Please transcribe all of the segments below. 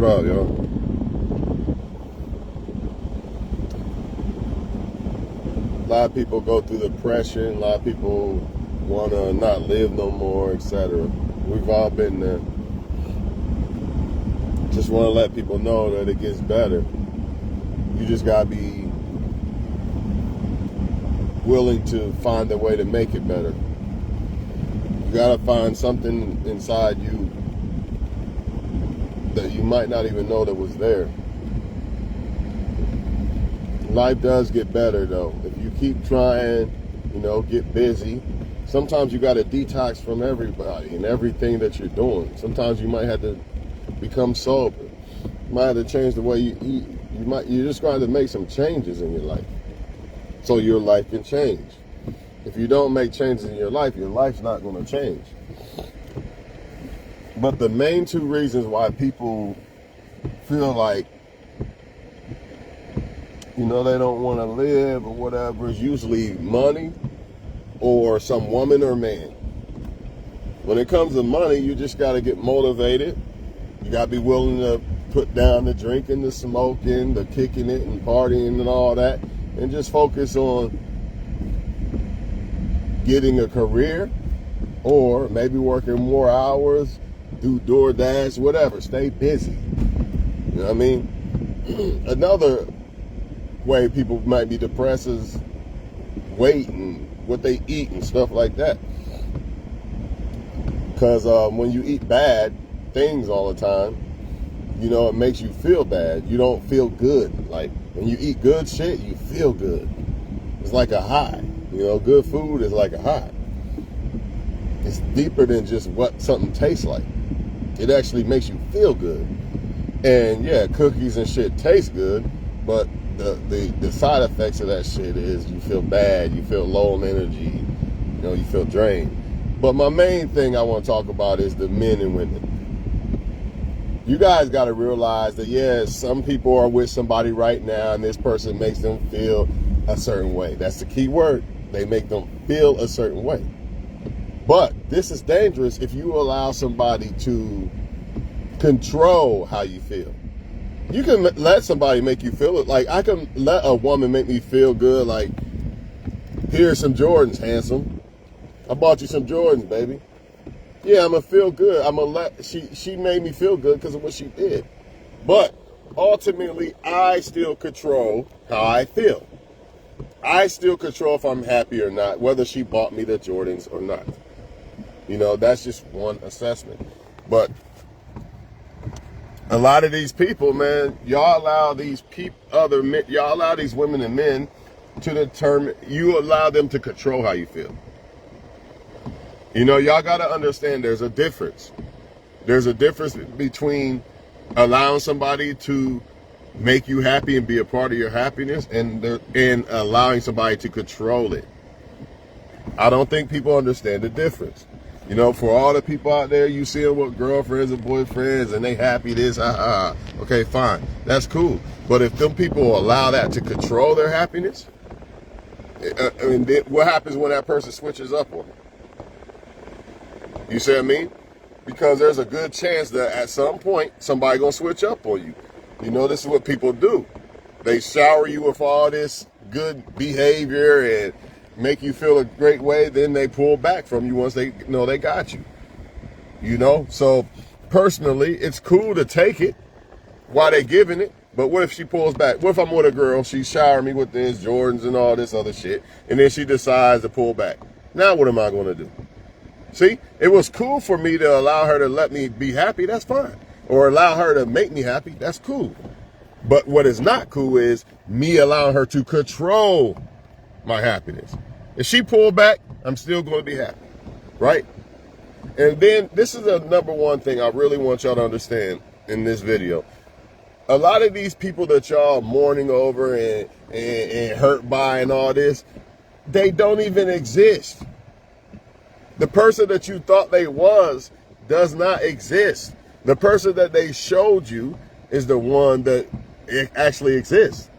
What up, y'all? A lot of people go through depression. A lot of people want to not live no more, etc. We've all been there. Just want to let people know that it gets better. You just got to be willing to find a way to make it better. You got to find something inside you that you might not even know that was there. Life does get better though. If you keep trying, get busy. Sometimes you got to detox from everybody and everything that you're doing. Sometimes you might have to become sober. You might have to change the way you eat. You're just going to make some changes in your life so your life can change. If you don't make changes in your life's not going to change. But the main two reasons why people feel like, they don't want to live or whatever is usually money or some woman or man. When it comes to money, you just got to get motivated. You got to be willing to put down the drinking, the smoking, the kicking it and partying and all that, and just focus on getting a career or maybe working more hours, do DoorDash, whatever. Stay busy. You know what I mean? Another way people might be depressed is weight and what they eat and stuff like that. Because when you eat bad things all the time, it makes you feel bad. You don't feel good. Like when you eat good shit, you feel good. It's like a high. Good food is like a high. It's deeper than just what something tastes like. It actually makes you feel good. And yeah, cookies and shit taste good, but the side effects of that shit is you feel bad, you feel low on energy, you feel drained. But my main thing I want to talk about is the men and women. You guys got to realize that, yes, some people are with somebody right now and this person makes them feel a certain way. That's the key word. They make them feel a certain way. But this is dangerous if you allow somebody to control how you feel. You can let somebody make you feel it. Like, I can let a woman make me feel good. Like, here's some Jordans, handsome. I bought you some Jordans, baby. Yeah, I'm going to feel good. I'm going to let, she made me feel good because of what she did. But ultimately, I still control how I feel. I still control if I'm happy or not, whether she bought me the Jordans or not. That's just one assessment. But a lot of these people, man, y'all allow these y'all allow these women and men to determine, you allow them to control how you feel. Y'all got to understand there's a difference. There's a difference between allowing somebody to make you happy and be a part of your happiness and allowing somebody to control it. I don't think people understand the difference. For all the people out there, you see them with girlfriends and boyfriends and they happy this, okay, fine. That's cool. But if them people allow that to control their happiness, what happens when that person switches up on it? You see what I mean? Because there's a good chance that at some point, somebody gonna switch up on you. This is what people do. They shower you with all this good behavior and make you feel a great way, then they pull back from you once they know they got you. So personally, it's cool to take it while they giving it, but what if she pulls back? What if I'm with a girl, she's showering me with this Jordans and all this other shit, and then she decides to pull back? Now what am I going to do? See, it was cool for me to allow her to let me be happy, that's fine. Or allow her to make me happy, that's cool. But what is not cool is me allowing her to control my happiness. If she pulled back, I'm still going to be happy, right? And then this is the number one thing I really want y'all to understand in this video. A lot of these people that y'all mourning over and hurt by and all this, they don't even exist. The person that you thought they was does not exist. The person that they showed you is the one that it actually exists.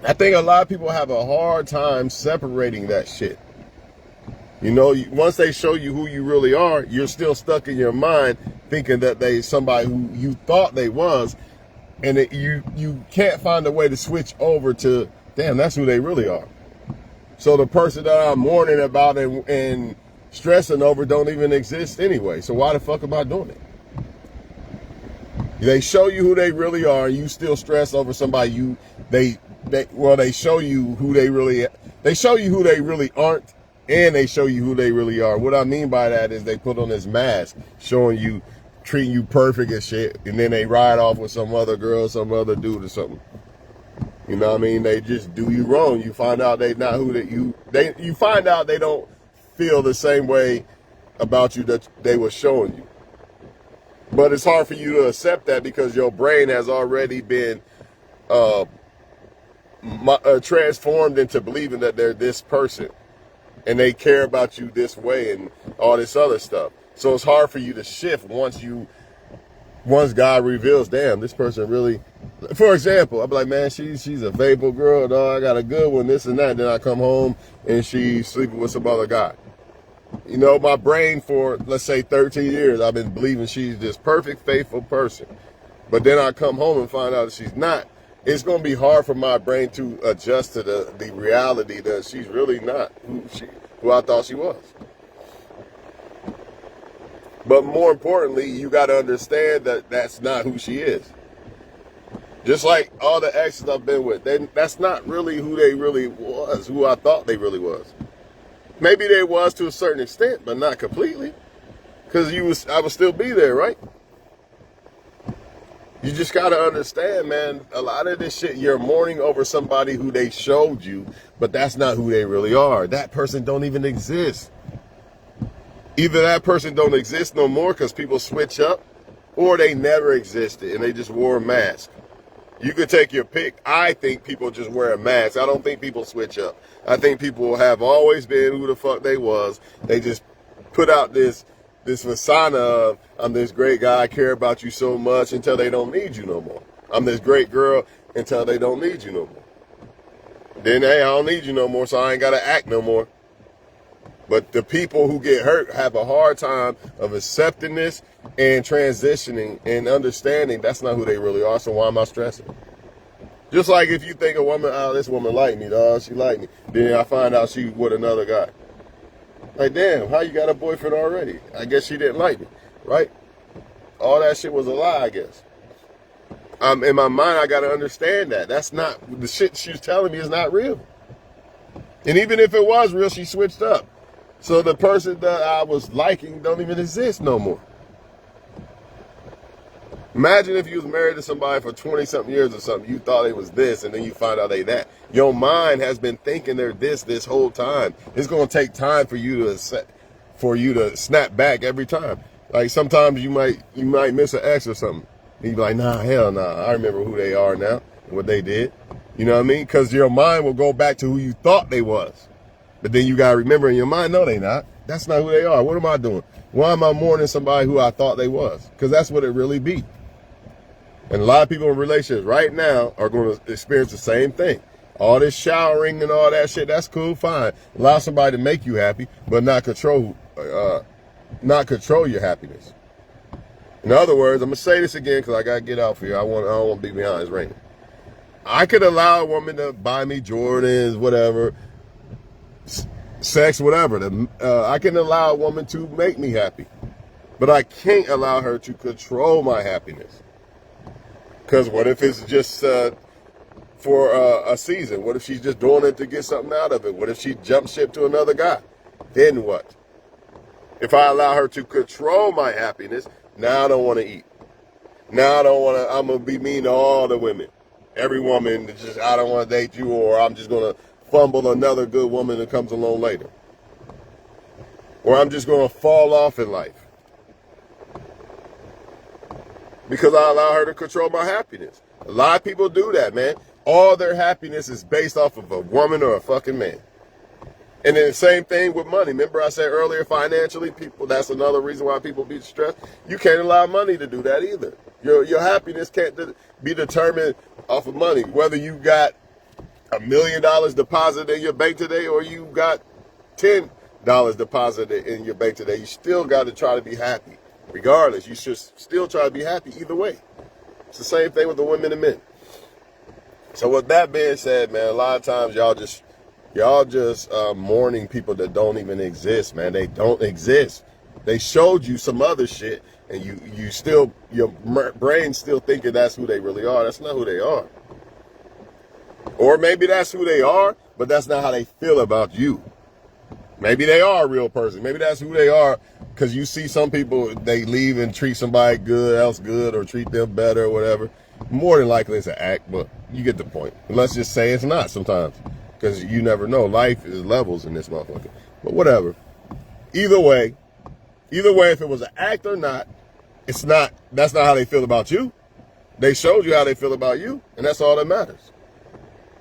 I think a lot of people have a hard time separating that shit. Once they show you who you really are, you're still stuck in your mind thinking that they somebody who you thought they was, and you can't find a way to switch over to, damn, that's who they really are. So the person that I'm mourning about and stressing over don't even exist anyway. So why the fuck am I doing it? They show you who they really are, and you still stress over somebody they show you who they really aren't, and they show you who they really are. What I mean by that is they put on this mask showing you, treating you perfect and shit, and then they ride off with some other girl, some other dude or something. You know what I mean? They just do you wrong. You find out they not who you find out they don't feel the same way about you that they were showing you. But it's hard for you to accept that because your brain has already been transformed into believing that they're this person and they care about you this way and all this other stuff. So it's hard for you to shift once God reveals, damn, this person really, for example, I'm like, man, she's a faithful girl, dog, I got a good one, this and that. Then I come home and she's sleeping with some other guy. You know, my brain for, let's say, 13 years, I've been believing she's this perfect, faithful person. But then I come home and find out that she's not. It's going to be hard for my brain to adjust to the reality that she's really not who I thought she was. But more importantly, you got to understand that that's not who she is. Just like all the exes I've been with, that's not really who they really was, who I thought they really was. Maybe they was to a certain extent, but not completely. Because I would still be there, right? You just got to understand, man, a lot of this shit, you're mourning over somebody who they showed you, but that's not who they really are. That person don't even exist. Either that person don't exist no more because people switch up, or they never existed and they just wore a mask. You could take your pick. I think people just wear a mask. I don't think people switch up. I think people have always been who the fuck they was. They just put out this persona of, I'm this great guy, I care about you so much, until they don't need you no more. I'm this great girl until they don't need you no more. Then, hey, I don't need you no more, so I ain't got to act no more. But the people who get hurt have a hard time of accepting this and transitioning and understanding that's not who they really are, so why am I stressing? Just like if you think a woman, oh, this woman like me, dog, she like me. Then I find out she with another guy. Like, damn, how you got a boyfriend already? I guess she didn't like me, right? All that shit was a lie, I guess. In my mind, I got to understand that. That's not, the shit she's telling me is not real. And even if it was real, she switched up. So the person that I was liking don't even exist no more. Imagine if you was married to somebody for 20-something years or something. You thought it was this, and then you find out they that. Your mind has been thinking they're this whole time. It's going to take time for you to snap back every time. Like sometimes you might miss an ex or something. And you be like, nah, hell nah. I remember who they are now and what they did. You know what I mean? Because your mind will go back to who you thought they was. But then you got to remember in your mind, no, they not. That's not who they are. What am I doing? Why am I mourning somebody who I thought they was? Because that's what it really be. And a lot of people in relationships right now are going to experience the same thing. All this showering and all that shit, that's cool, fine. Allow somebody to make you happy, but not control your happiness. In other words, I'm going to say this again because I got to get out for you. I don't want to be behind. It's raining. I could allow a woman to buy me Jordans, whatever, sex, whatever. I can allow a woman to make me happy. But I can't allow her to control my happiness. Because what if it's just for a season? What if she's just doing it to get something out of it? What if she jumps ship to another guy? Then what? If I allow her to control my happiness, now I don't want to eat. Now I'm going to be mean to all the women. Every woman, just I don't want to date you, or I'm just going to fumble another good woman that comes along later. Or I'm just going to fall off in life. Because I allow her to control my happiness. A lot of people do that, man. All their happiness is based off of a woman or a fucking man. And then the same thing with money. Remember I said earlier, financially, people, that's another reason why people be stressed. You can't allow money to do that either. Your happiness can't be determined off of money. Whether you got $1 million deposited in your bank today or you got $10 deposited in your bank today, you still got to try to be happy. Regardless, you should still try to be happy either way. It's the same thing with the women and men. So with that being said, man, a lot of times y'all just mourning people that don't even exist, man. They don't exist. They showed you some other shit, and you still, your brain still thinking that's who they really are. That's not who they are. Or maybe that's who they are, but that's not how they feel about you. Maybe they are a real person. Maybe that's who they are, because you see some people, they leave and treat somebody else good, or treat them better or whatever. More than likely it's an act, but you get the point. Let's just say it's not sometimes, because you never know. Life is levels in this motherfucker. But whatever. Either way, if it was an act or not, that's not how they feel about you. They showed you how they feel about you, and that's all that matters.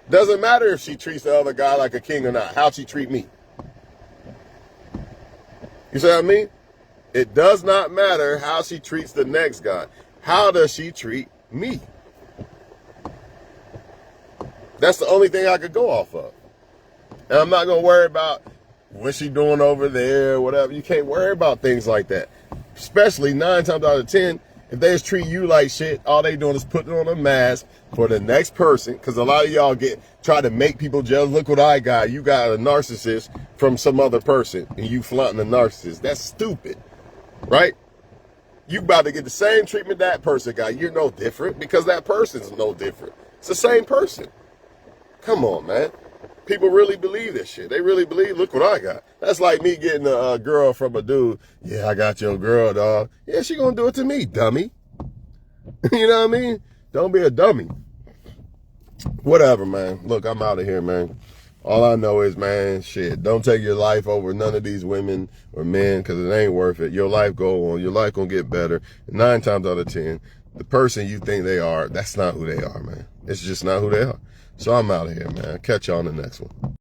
Doesn't matter if she treats the other guy like a king or not. How'd she treat me? You see what I mean? It does not matter how she treats the next guy. How does she treat me? That's the only thing I could go off of. And I'm not going to worry about what's she doing over there, whatever. You can't worry about things like that. Especially 9 times out of 10, if they just treat you like shit, all they doing is putting on a mask for the next person. Because a lot of y'all try to make people jealous. Look what I got. You got a narcissist from some other person, and you flaunting the narcissist. That's stupid, right? You about to get the same treatment that person got. You're no different, because that person's no different. It's the same person. Come on, man. People really believe this shit. They really believe, look what I got. That's like me getting a girl from a dude. Yeah, I got your girl, dog. Yeah, she gonna do it to me, dummy. You know what I mean? Don't be a dummy. Whatever, man. Look, I'm out of here, man. All I know is, man, shit, don't take your life over none of these women or men, because it ain't worth it. Your life go on. Your life gonna get better. 9 times out of 10, the person you think they are, that's not who they are, man. It's just not who they are. So I'm out of here, man. Catch y'all on the next one.